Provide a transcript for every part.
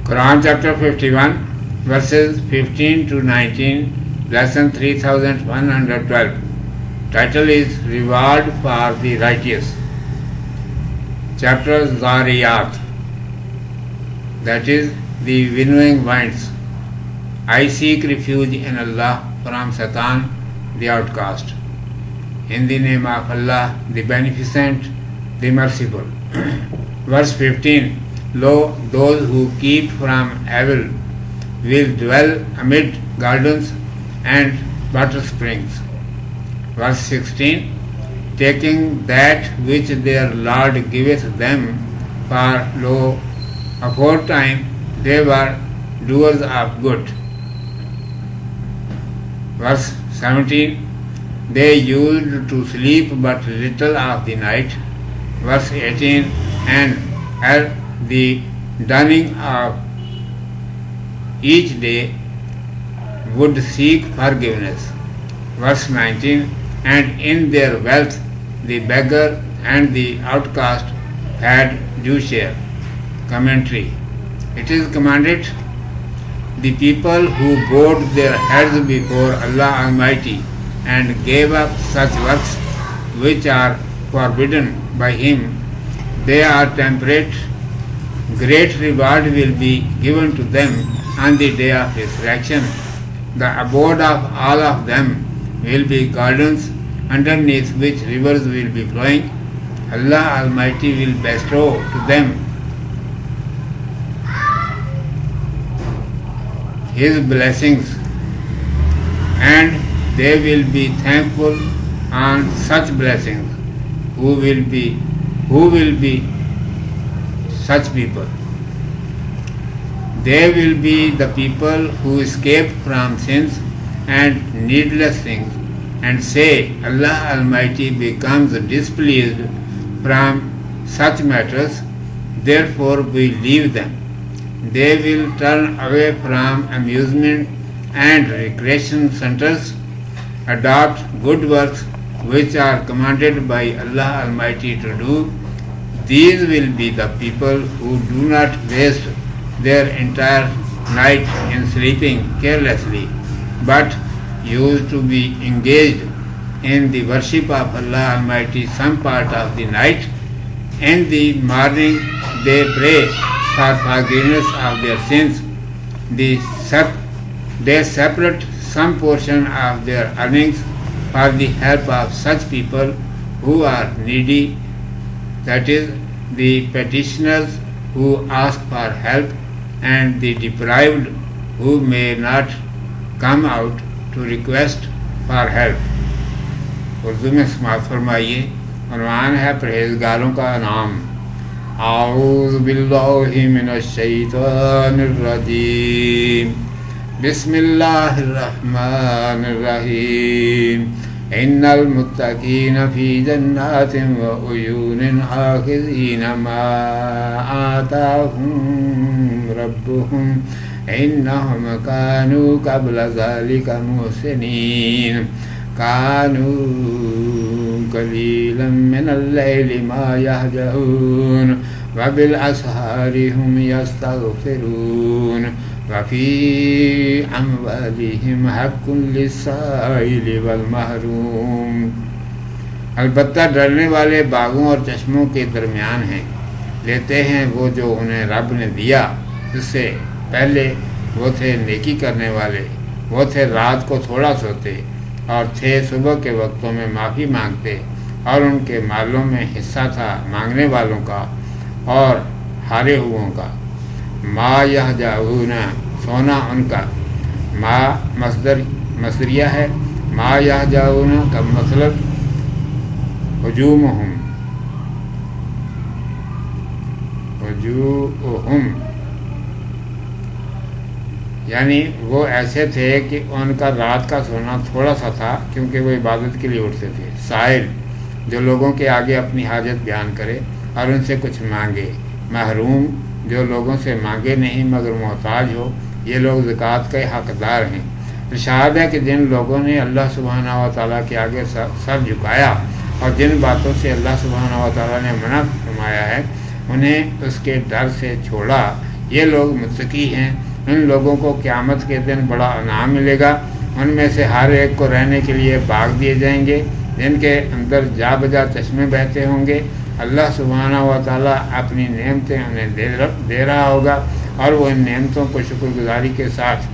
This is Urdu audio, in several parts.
Quran chapter 51 verses 15 to 19, lesson 3112. Title is Reward for the Righteous. Chapter Zariyat, that is the winnowing winds. I seek refuge in Allah from Satan, the outcast. In the name of Allah, the Beneficent, the Merciful. Verse 15. Lo, those who keep from evil will dwell amid gardens and water springs. Verse 16. Taking that which their Lord giveth them, for lo, aforetime they were doers of good. Verse 17. They used to sleep but little of the night. Verse 18. And at the dawning of each day would seek forgiveness. Verse 19. And in their wealth the beggar and the outcast had due share. Commentary. It is commanded, the people who bowed their heads before Allah Almighty and gave up such works which are forbidden by Him, they are temperate. Great reward will be given to them on the day of resurrection. The abode of all of them will be gardens underneath which rivers will be flowing. Allah Almighty will bestow to them His blessings, and they will be thankful on such blessings. Who will be such people? They will be the people who escape from sins and needless things and say Allah Almighty becomes displeased from such matters, therefore we leave them. They will turn away from amusement and recreation centers, adopt good works which are commanded by Allah Almighty to do. These will be the people who do not waste their entire night in sleeping carelessly, but used to be engaged in the worship of Allah Almighty some part of the night. In the morning they pray for forgiveness of their sins. They separate some portion of their earnings for the help of such people who are needy, that is, the petitioners who ask for help and the deprived who may not come out to request for help. Urdu میں سماعت فرمائیے. عنوان ہے پرہیزگاروں کا انعام. اعوذ باللہ من الشیطان الرجیم. بسم اللہ الرحمن الرحیم. ان المتقین فی جنات وعیون آخذین ما آتاہم ربہم انہم کانوا قبل ذلک محسنین. کانوا قلیلا من اللیل ما یہجعون وبالاسحار ہم یستغفرون وفی اموالہم حق للسائل والمحروم. البتہ ڈرنے والے باغوں اور چشموں کے درمیان ہیں. لیتے ہیں وہ جو انہیں رب نے دیا. اس سے پہلے وہ تھے نیکی کرنے والے. وہ تھے رات کو تھوڑا سوتے اور تھے صبح کے وقتوں میں معافی مانگتے، اور ان کے مالوں میں حصہ تھا مانگنے والوں کا اور ہارے ہوئوں کا. ما یہجعون سونا ان کا. ما مصدریہ ہے. ما یہجعون کا مطلب ہجومہم یعنی وہ ایسے تھے کہ ان کا رات کا سونا تھوڑا سا تھا کیونکہ وہ عبادت کے لیے اٹھتے تھے. سائل جو لوگوں کے آگے اپنی حاجت بیان کرے اور ان سے کچھ مانگے. محروم جو لوگوں سے مانگے نہیں مگر محتاج ہو. یہ لوگ زکوٰۃ کے حقدار ہیں. ارشاد ہے کہ جن لوگوں نے اللہ سبحانہ و تعالیٰ کے آگے سر جھکایا اور جن باتوں سے اللہ سبحانہ و تعالیٰ نے منع فرمایا ہے انہیں اس کے ڈر سے چھوڑا، یہ لوگ متقی ہیں، ان لوگوں کو قیامت کے دن بڑا انعام ملے گا، ان میں سے ہر ایک کو رہنے کے لیے باغ دیے جائیں گے جن کے اندر جا بجا چشمے بہتے ہوں گے۔ اللہ سبحانہ و تعالیٰ اپنی نعمتیں انہیں دے رہا ہوگا اور وہ ان نعمتوں کو شکر گزاری کے ساتھ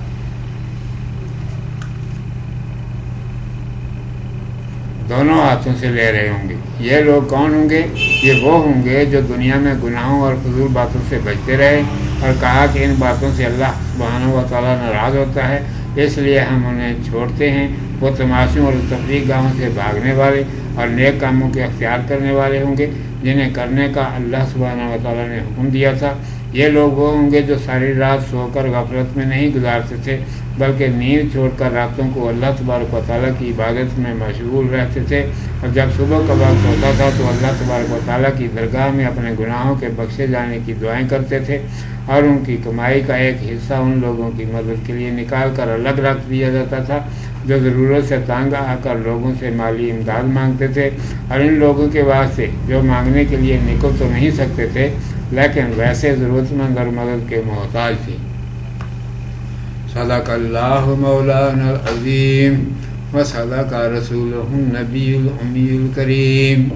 دونوں ہاتھوں سے لے رہے ہوں گے۔ یہ لوگ کون ہوں گے؟ یہ وہ ہوں گے جو دنیا میں گناہوں اور فضول باتوں سے بچتے رہے اور کہا کہ ان باتوں سے اللہ سبحانہ و تعالیٰ ناراض ہوتا ہے، اس لیے ہم انہیں چھوڑتے ہیں۔ وہ تماشوں اور تفریح گاہوں سے بھاگنے والے اور نیک کاموں کے اختیار کرنے والے ہوں گے جنہیں کرنے کا اللہ سبحانہ و تعالیٰ نے حکم دیا تھا۔ یہ لوگ وہ ہوں گے جو ساری رات سو کر غفلت میں نہیں گزارتے تھے بلکہ نیند چھوڑ کر راتوں کو اللہ تبارک و تعالیٰ کی عبادت میں مشغول رہتے تھے، اور جب صبح کا وقت ہوتا تھا تو اللہ تبارک و تعالیٰ کی درگاہ میں اپنے گناہوں کے بخشے جانے کی دعائیں کرتے تھے، اور ان کی کمائی کا ایک حصہ ان لوگوں کی مدد کے لیے نکال کر الگ رکھ دیا جاتا تھا جو ضرورت سے تنگ آ کر لوگوں سے مالی امداد مانگتے تھے، اور ان لوگوں کے واسطے جو مانگنے کے لیے نکل تو نہیں سکتے تھے لیکن ویسے ضرورت مند اور مدد کے محتاج تھے۔ صدق اللہ مولانا العظیم و صدق رسولہ النبی الامی الکریم۔